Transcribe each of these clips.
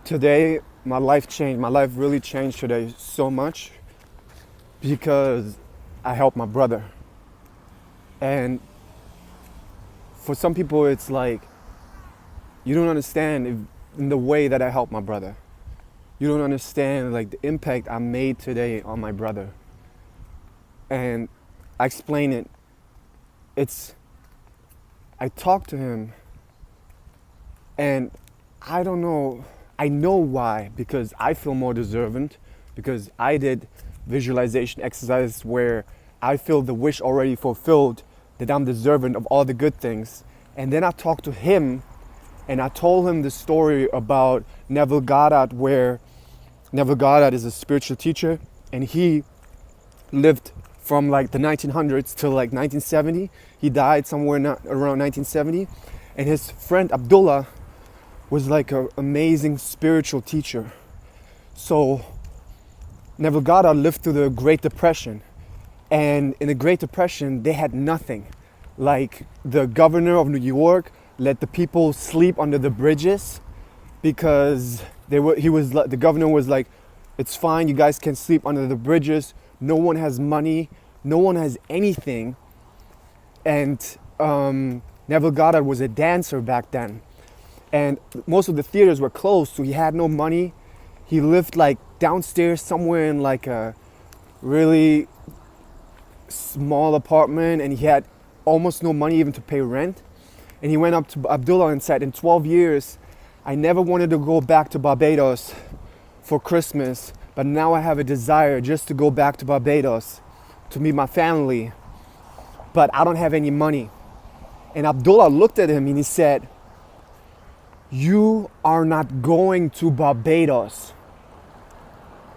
Today, my life changed. My life really changed today so much because I helped my brother. And for some people, it's like, you don't understand in the way that I helped my brother. You don't understand like the impact I made today on my brother. And I explain it. I talked to him and I don't know, I know why, because I feel more deserving, because I did visualization exercises where I feel the wish already fulfilled, that I'm deserving of all the good things. And then I talked to him and I told him the story about Neville Goddard, where Neville Goddard is a spiritual teacher and he lived from like the 1900s till like 1970. He died somewhere around 1970. And his friend Abdullah was like an amazing spiritual teacher. So Neville Goddard lived through the Great Depression. And in the Great Depression, they had nothing. Like the governor of New York let the people sleep under the bridges because the governor was like, it's fine, you guys can sleep under the bridges. No one has money, no one has anything. And Neville Goddard was a dancer back then. And most of the theaters were closed, so he had no money. He lived like downstairs somewhere in like a really small apartment, and he had almost no money even to pay rent. And he went up to Abdullah and said, in 12 years, I never wanted to go back to Barbados for Christmas, but now I have a desire just to go back to Barbados to meet my family, but I don't have any money. And Abdullah looked at him and he said, you are not going to Barbados.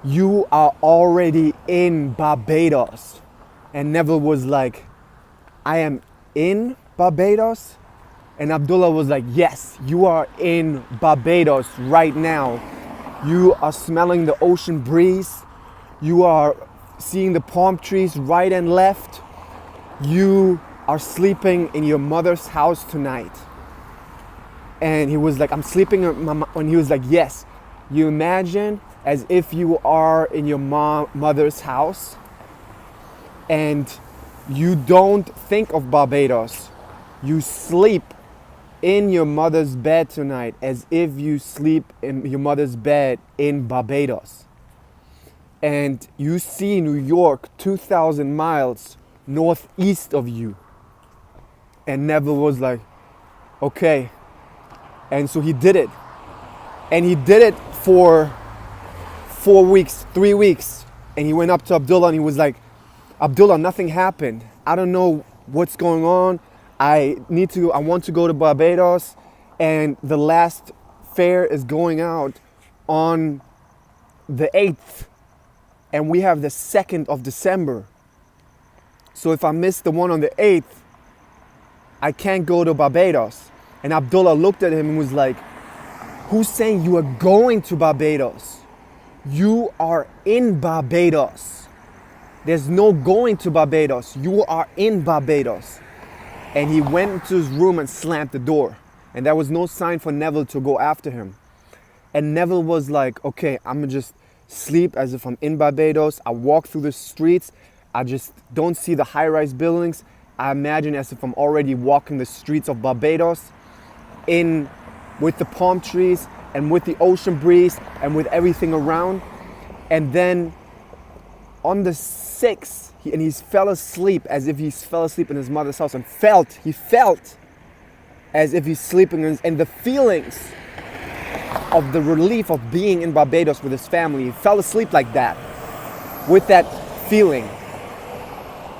You are already in Barbados. And Neville was like, I am in Barbados? And Abdullah was like, yes, you are in Barbados right now. You are smelling the ocean breeze. You are seeing the palm trees right and left. You are sleeping in your mother's house tonight. And he was like, I'm sleeping in my mom. And he was like, yes, you imagine as if you are in your mother's house and you don't think of Barbados. You sleep in your mother's bed tonight as if you sleep in your mother's bed in Barbados. And you see New York 2,000 miles northeast of you. And Neville was like, okay. And so he did it. And he did it for 4 weeks, 3 weeks. And he went up to Abdullah and he was like, Abdullah, nothing happened. I don't know what's going on. I want to go to Barbados, and the last fare is going out on the 8th, and we have the 2nd of December. So if I miss the one on the 8th, I can't go to Barbados. And Abdullah looked at him and was like, who's saying you are going to Barbados? You are in Barbados. There's no going to Barbados. You are in Barbados. And he went into his room and slammed the door. And there was no sign for Neville to go after him. And Neville was like, okay, I'm gonna just sleep as if I'm in Barbados. I walk through the streets. I just don't see the high-rise buildings. I imagine as if I'm already walking the streets of Barbados with the palm trees and with the ocean breeze and with everything around. And then on the 6th, he fell asleep as if he fell asleep in his mother's house, and he felt as if he's sleeping, and the feelings of the relief of being in Barbados with his family, he fell asleep like that, with that feeling.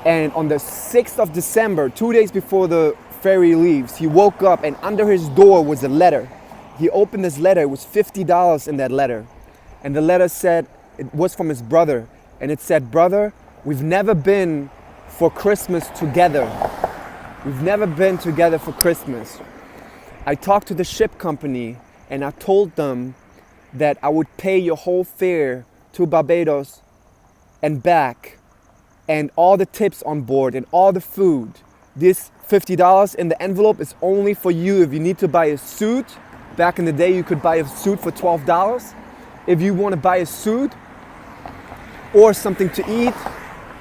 And on the 6th of December, 2 days before the ferry leaves, he woke up and under his door was a letter. He opened this letter, it was $50 in that letter. And the letter said, it was from his brother, and it said, brother, we've never been for Christmas together. We've never been together for Christmas. I talked to the ship company and I told them that I would pay your whole fare to Barbados and back, and all the tips on board and all the food. This $50 in the envelope is only for you if you need to buy a suit back in the day you could buy a suit for $12. If you want to buy a suit or something to eat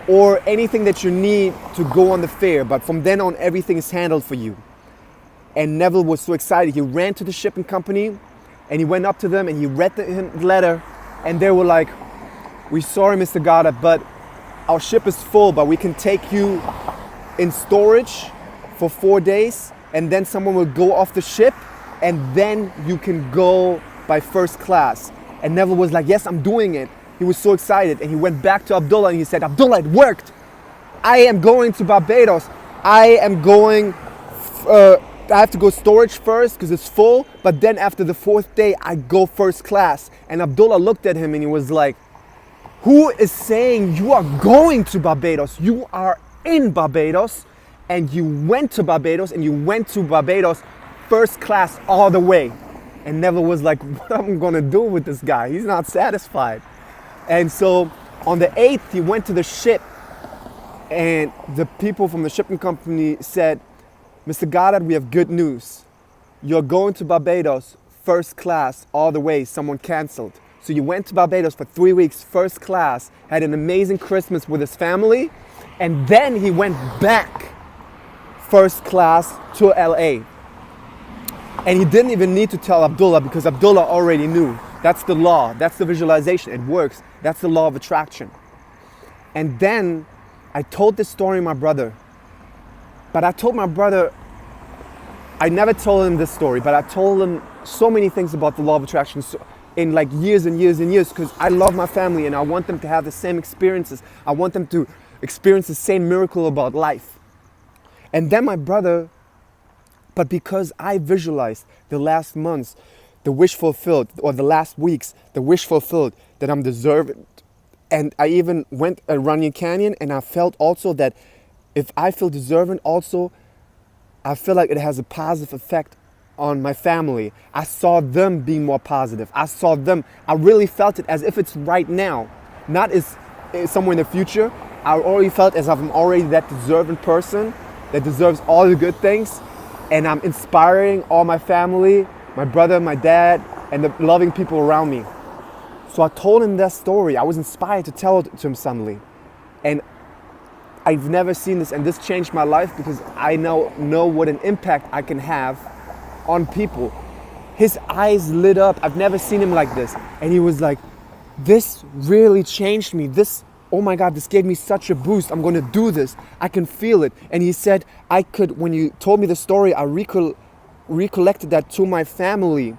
or anything that you need to go on the fair, but from then on everything is handled for you. And Neville was so excited. He ran to the shipping company and he went up to them and he read the letter, and they were like, "We're sorry, Mr. Goddard, but our ship is full, but we can take you in storage for 4 days, and then someone will go off the ship, and then you can go by first class." And Neville was like, "Yes, I'm doing it." He was so excited, and he went back to Abdullah and he said, "Abdullah, it worked. I am going to Barbados. I am going, I have to go storage first because it's full, but then after the 4th day, I go first class." And Abdullah looked at him and he was like, "Who is saying you are going to Barbados? You are in Barbados, and you went to Barbados, and you went to Barbados first class all the way." And Neville was like, "What am I gonna do with this guy? He's not satisfied." And so on the 8th, he went to the ship, and the people from the shipping company said, "Mr. Goddard, we have good news. You're going to Barbados first class all the way. Someone canceled." So you went to Barbados for 3 weeks, first class, had an amazing Christmas with his family, and then he went back first class to LA. And he didn't even need to tell Abdullah because Abdullah already knew. That's the law, that's the visualization, it works. That's the law of attraction. And then I told this story to my brother. But I told my brother, I never told him this story, but I told him so many things about the law of attraction in like years and years and years, because I love my family and I want them to have the same experiences. I want them to experience the same miracle about life. And then my brother, but because I visualized the last months, the wish fulfilled, or the last weeks, the wish fulfilled, that I'm deserving. And I even went a Runyon Canyon and I felt also that if I feel deserving also, I feel like it has a positive effect on my family. I saw them being more positive. I saw them, I really felt it as if it's right now, not as somewhere in the future. I already felt as if I'm already that deserving person that deserves all the good things. And I'm inspiring all my family, my brother, my dad, and the loving people around me. So I told him that story. I was inspired to tell it to him suddenly. And I've never seen this, and this changed my life because I now know what an impact I can have on people. His eyes lit up. I've never seen him like this. And he was like, "This really changed me. This, oh my God, this gave me such a boost. I'm gonna do this. I can feel it." And he said, when you told me the story, I recollected that to my family,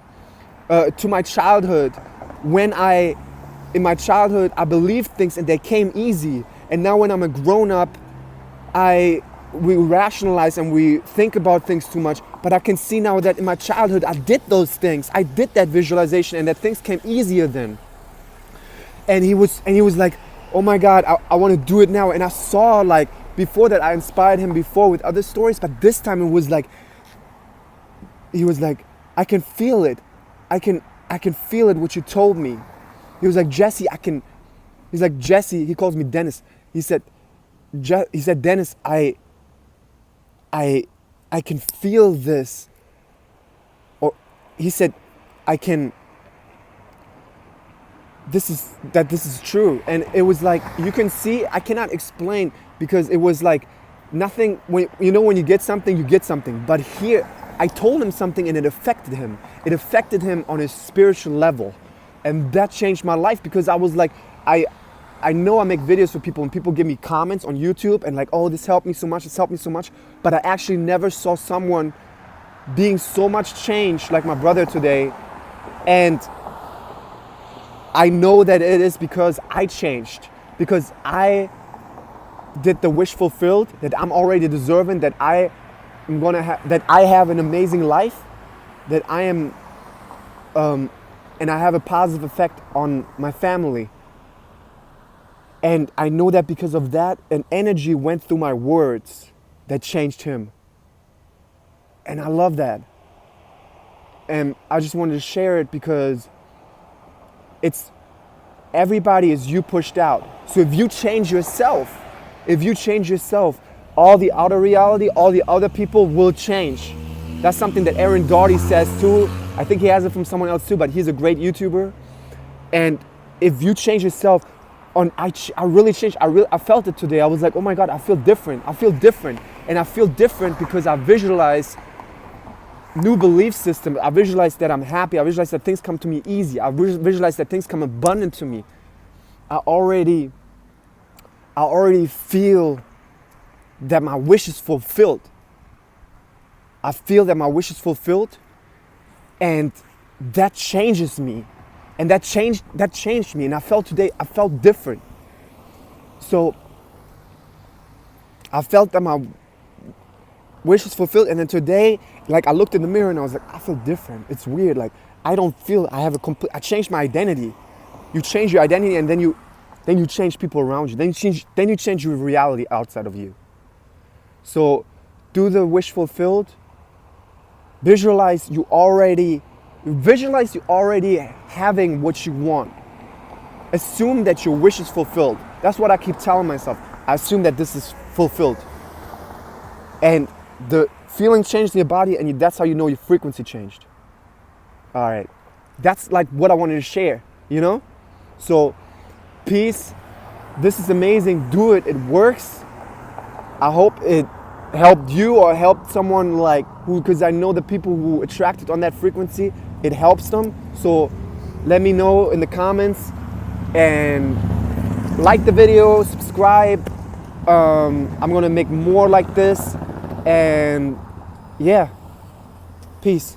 to my childhood. In my childhood, I believed things and they came easy. And now when I'm a grown up, we rationalize and we think about things too much. But I can see now that in my childhood, I did those things. I did that visualization and that things came easier then. And he was like, "Oh my God, I want to do it now." And I saw, like, before that, I inspired him before with other stories, but this time it was like, he was like, "I can feel it. I can feel it, what you told me." He was like, "Jesse, he's like, "Jesse," he calls me Dennis. He said, "Dennis, I can feel this." Or he said, this is true." And it was like, you can see, I cannot explain, because it was like nothing, when you get something, you get something. But here, I told him something and it affected him. It affected him on his spiritual level. And that changed my life, because I was like, I know I make videos for people and people give me comments on YouTube and like, "Oh, this helped me so much, this helped me so much." But I actually never saw someone being so much changed like my brother today. And I know that it is because I changed, because I did the wish fulfilled, that I'm already deserving, that I have an amazing life, that I am, and I have a positive effect on my family. And I know that because of that, an energy went through my words that changed him. And I love that. And I just wanted to share it because everybody is you pushed out. So if you change yourself, all the outer reality, all the other people will change. That's something that Aaron Daugherty says too. I think he has it from someone else too, but he's a great YouTuber. And if you change yourself, I really changed. I felt it today. I was like, oh my God, I feel different. I feel different. And I feel different because I visualize new belief system. I visualize that I'm happy. I visualize that things come to me easy. I visualize that things come abundant to me. I already feel that my wish is fulfilled. I feel that my wish is fulfilled, and that changes me. And that changed me. And I felt different. So I felt that my wish was fulfilled. And then today, like, I looked in the mirror and I was like, I feel different. It's weird. Like, I don't feel I changed my identity. You change your identity, and then you change people around you. Then you change your reality outside of you. So do the wish fulfilled. Visualize you already having what you want. Assume that your wish is fulfilled. That's what I keep telling myself. I assume that this is fulfilled. And the feeling changed in your body, and that's how you know your frequency changed. All right. That's like what I wanted to share, you know? So, peace. This is amazing. Do it. It works. I hope it helped you or helped someone because I know the people who attracted on that frequency, it helps them. So let me know in the comments, and like the video, subscribe. I'm gonna make more like this, and yeah, peace.